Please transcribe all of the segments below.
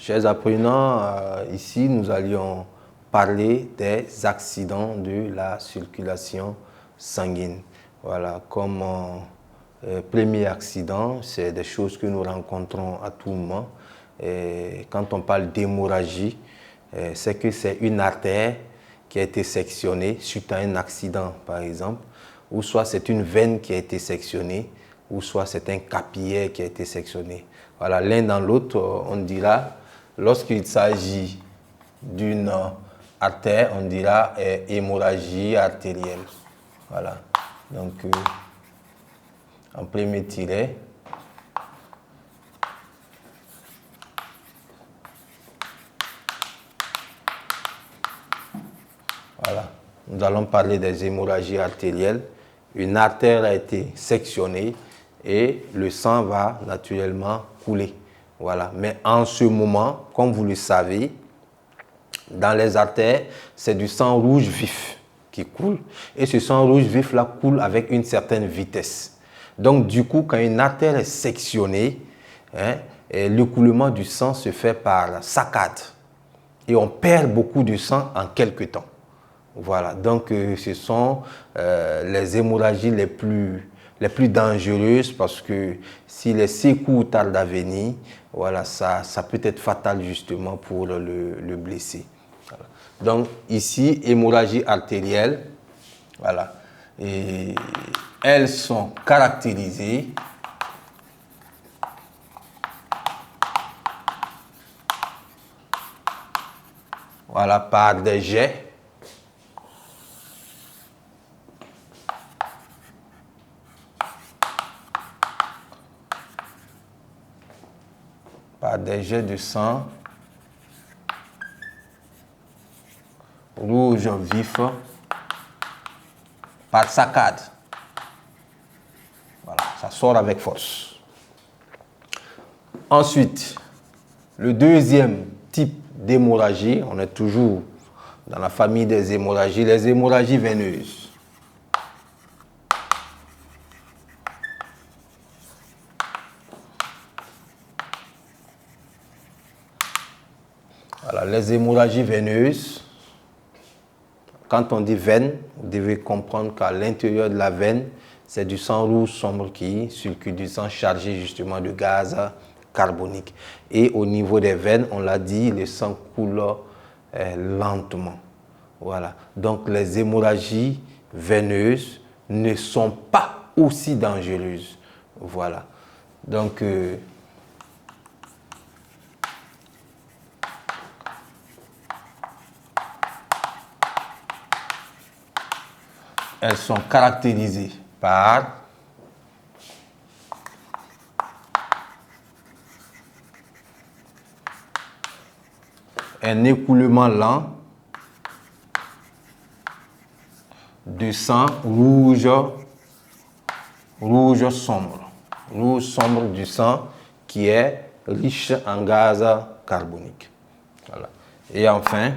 Chers apprenants, ici nous allions parler des accidents de la circulation sanguine. Voilà, comme premier accident, c'est des choses que nous rencontrons à tout moment. Et quand on parle d'hémorragie, c'est que c'est une artère qui a été sectionnée suite à un accident par exemple, ou soit c'est une veine qui a été sectionnée, ou soit c'est un capillaire qui a été sectionné. Voilà, l'un dans l'autre, on dira, lorsqu'il s'agit d'une artère, on dira hémorragie artérielle. Voilà, donc en premier tiret, voilà, nous allons parler des hémorragies artérielles. Une artère a été sectionnée et le sang va naturellement couler. Voilà. Mais en ce moment, comme vous le savez, dans les artères, c'est du sang rouge vif qui coule. Et ce sang rouge vif-là coule avec une certaine vitesse. Donc, du coup, quand une artère est sectionnée, l'écoulement du sang se fait par saccade. Et on perd beaucoup de sang en quelques temps. Voilà, donc ce sont les hémorragies les plus dangereuses parce que si les secours tardent à venir, voilà, ça peut être fatal justement pour le blessé. Voilà. Donc ici, hémorragie artérielle, voilà, et elles sont caractérisées voilà, par des jets de sang rouge vif par saccade. Voilà, ça sort avec force. Ensuite, le deuxième type d'hémorragie, on est toujours dans la famille des hémorragies, les hémorragies veineuses. Voilà, les hémorragies veineuses, quand on dit veine, vous devez comprendre qu'à l'intérieur de la veine, c'est du sang rouge sombre qui circule, du sang chargé justement de gaz carbonique. Et au niveau des veines, on l'a dit, le sang coule lentement. Voilà. Donc les hémorragies veineuses ne sont pas aussi dangereuses. Voilà. Donc elles sont caractérisées par un écoulement lent de sang rouge sombre du sang qui est riche en gaz carbonique. Voilà. Et enfin,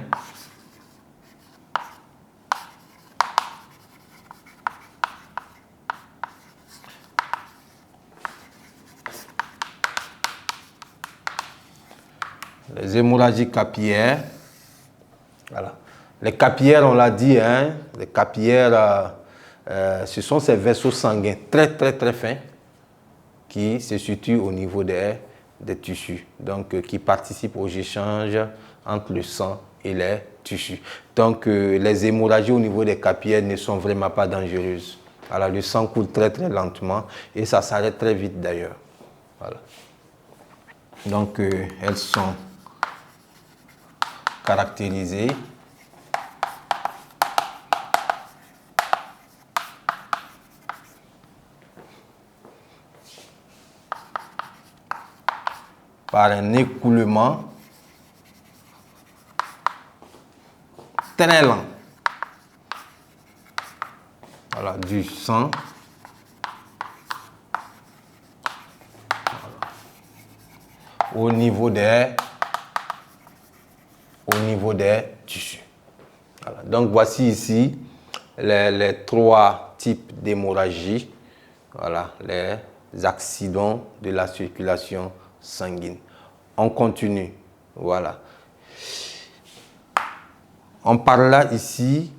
les hémorragies capillaires. Voilà. Les capillaires, on l'a dit, hein, les capillaires, ce sont ces vaisseaux sanguins très fins qui se situent au niveau des tissus, donc qui participent aux échanges entre le sang et les tissus. Donc les hémorragies au niveau des capillaires ne sont vraiment pas dangereuses. Alors le sang coule très lentement et ça s'arrête très vite d'ailleurs. Voilà. Donc elles sont caractérisées par un écoulement très lent, voilà, du sang au niveau des tissus. Voilà. Donc voici ici les trois types d'hémorragie, voilà, les accidents de la circulation sanguine. On continue. Voilà. On parle là ici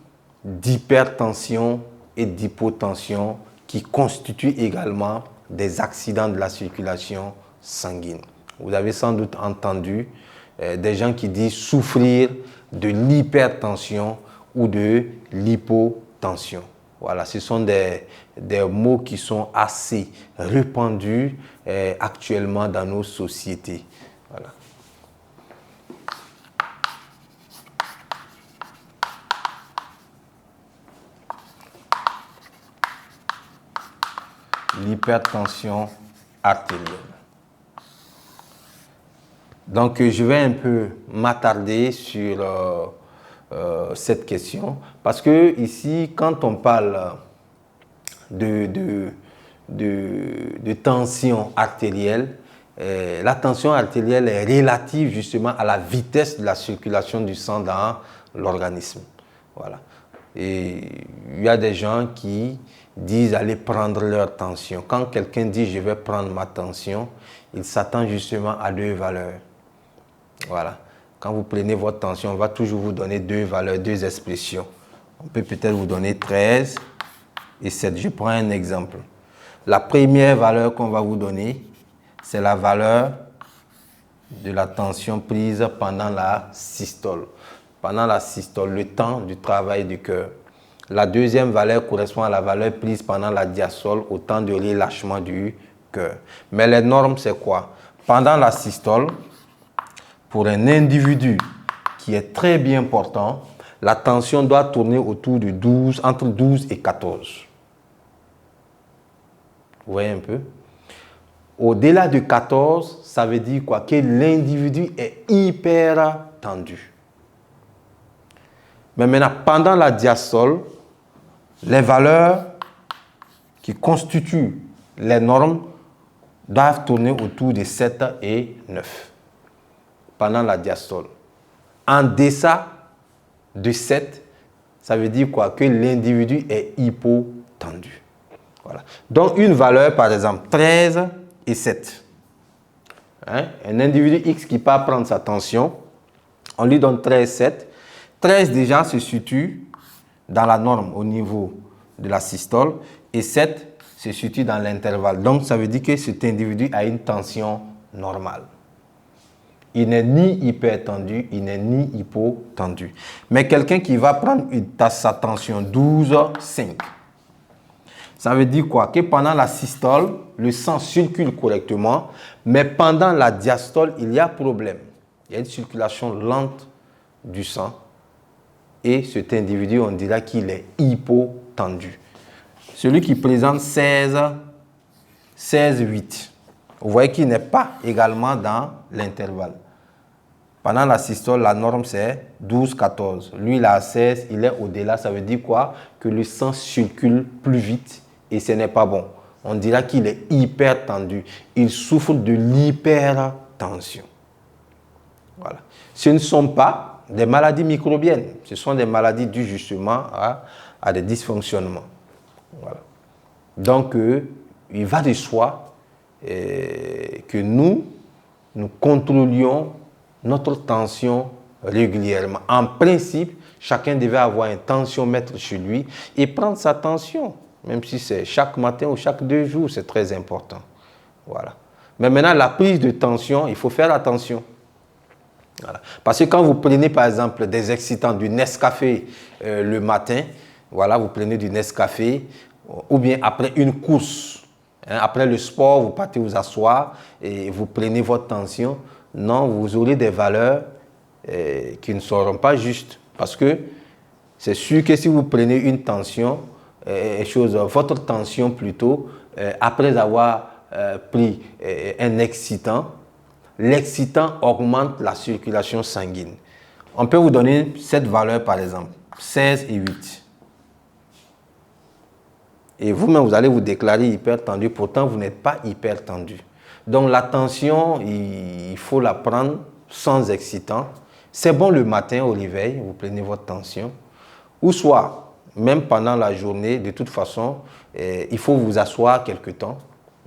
d'hypertension et d'hypotension qui constituent également des accidents de la circulation sanguine. Vous avez sans doute entendu des gens qui disent souffrir de l'hypertension ou de l'hypotension. Voilà, ce sont des mots qui sont assez répandus actuellement dans nos sociétés. Voilà. L'hypertension artérielle. Donc, je vais un peu m'attarder sur cette question parce que ici, quand on parle de tension artérielle, la tension artérielle est relative justement à la vitesse de la circulation du sang dans l'organisme. Voilà. Et il y a des gens qui disent aller prendre leur tension. Quand quelqu'un dit je vais prendre ma tension, il s'attend justement à deux valeurs. Voilà. Quand vous prenez votre tension, on va toujours vous donner deux valeurs, deux expressions. On peut peut-être vous donner 13 et 7. Je prends un exemple. La première valeur qu'on va vous donner, c'est la valeur de la tension prise pendant la systole. Pendant la systole, le temps du travail du cœur. La deuxième valeur correspond à la valeur prise pendant la diastole, au temps de relâchement du cœur. Mais les normes, c'est quoi? Pendant la systole, pour un individu qui est très bien portant, la tension doit tourner autour de 12, entre 12 et 14. Vous voyez un peu? Au-delà de 14, ça veut dire quoi? Que l'individu est hyper tendu. Mais maintenant, pendant la diastole, les valeurs qui constituent les normes doivent tourner autour de 7 et 9 pendant la diastole. En deçà de 7, ça veut dire quoi? Que l'individu est hypotendu. Voilà. Donc une valeur, par exemple, 13 et 7. Hein? Un individu X qui part prendre sa tension, on lui donne 13, 7. 13 déjà se situe dans la norme au niveau de la systole et 7 se situe dans l'intervalle. Donc ça veut dire que cet individu a une tension normale. Il n'est ni hypertendu, il n'est ni hypotendu. Mais quelqu'un qui va prendre sa tension 12, 5. Ça veut dire quoi? Que pendant la systole, le sang circule correctement, mais pendant la diastole, il y a problème. Il y a une circulation lente du sang. Et cet individu, on dira qu'il est hypotendu. Celui qui présente 16, 8. Vous voyez qu'il n'est pas également dans l'intervalle. Pendant la systole, la norme c'est 12, 14. Lui, il a 16, il est au-delà. Ça veut dire quoi? Que le sang circule plus vite et ce n'est pas bon. On dira qu'il est hypertendu. Il souffre de l'hypertension. Voilà. Ce ne sont pas des maladies microbiennes. Ce sont des maladies dues justement à des dysfonctionnements. Voilà. Donc, il va de soi que nous contrôlions notre tension régulièrement. En principe, chacun devait avoir un tensiomètre chez lui et prendre sa tension, même si c'est chaque matin ou chaque 2 jours, c'est très important. Voilà. Mais maintenant, la prise de tension, il faut faire attention. Voilà. Parce que quand vous prenez par exemple des excitants, du Nescafé le matin, voilà, vous prenez du Nescafé, ou bien après une course, hein, après le sport, vous partez vous asseoir et vous prenez votre tension. Non, vous aurez des valeurs qui ne seront pas justes. Parce que c'est sûr que si vous prenez une tension, votre tension plutôt, après avoir pris un excitant, l'excitant augmente la circulation sanguine. On peut vous donner cette valeur par exemple, 16 et 8. Et vous-même, vous allez vous déclarer hypertendu, pourtant vous n'êtes pas hypertendu. Donc la tension, il faut la prendre sans excitant. C'est bon le matin au réveil, vous prenez votre tension. Ou soit, même pendant la journée, de toute façon, il faut vous asseoir quelque temps.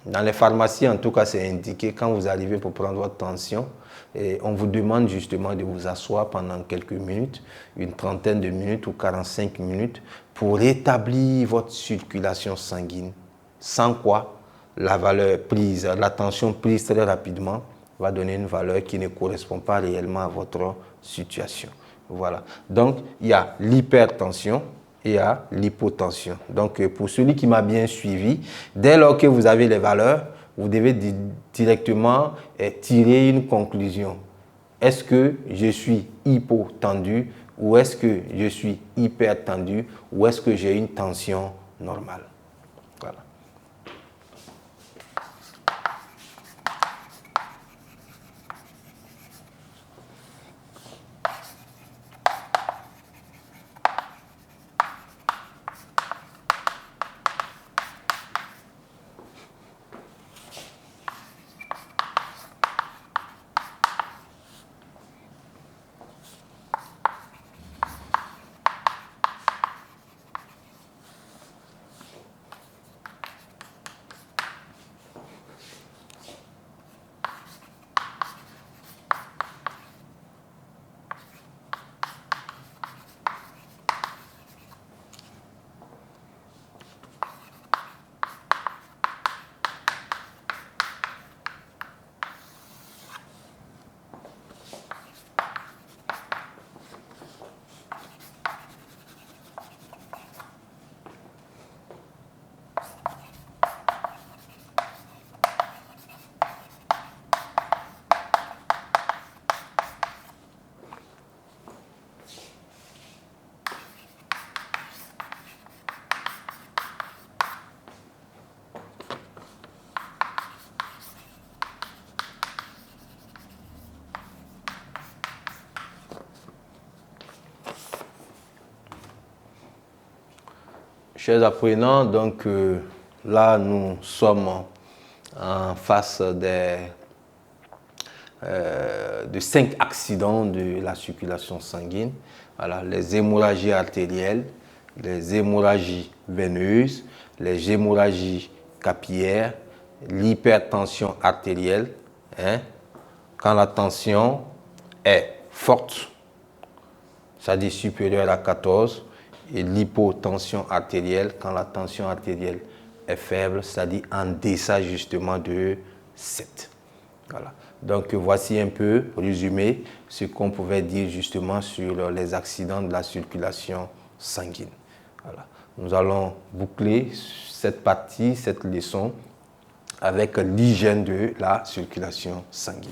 Dans les pharmacies, en tout cas, c'est indiqué quand vous arrivez pour prendre votre tension. Et on vous demande justement de vous asseoir pendant quelques minutes, une trentaine de minutes ou 45 minutes, pour rétablir votre circulation sanguine. Sans quoi, la valeur prise, la tension prise très rapidement va donner une valeur qui ne correspond pas réellement à votre situation. Voilà. Donc, il y a l'hypertension et à l'hypotension. Donc, pour celui qui m'a bien suivi, dès lors que vous avez les valeurs, vous devez directement tirer une conclusion. Est-ce que je suis hypotendu ou est-ce que je suis hypertendu ou est-ce que j'ai une tension normale? Voilà. Chers apprenants, donc là nous sommes en face de 5 accidents de la circulation sanguine. Voilà, les hémorragies artérielles, les hémorragies veineuses, les hémorragies capillaires, l'hypertension artérielle. Quand la tension est forte, c'est-à-dire supérieure à 14, et l'hypotension artérielle, quand la tension artérielle est faible, c'est-à-dire en deçà justement de 7. Voilà. Donc voici un peu résumé ce qu'on pouvait dire justement sur les accidents de la circulation sanguine. Voilà. Nous allons boucler cette partie, cette leçon avec l'hygiène de la circulation sanguine.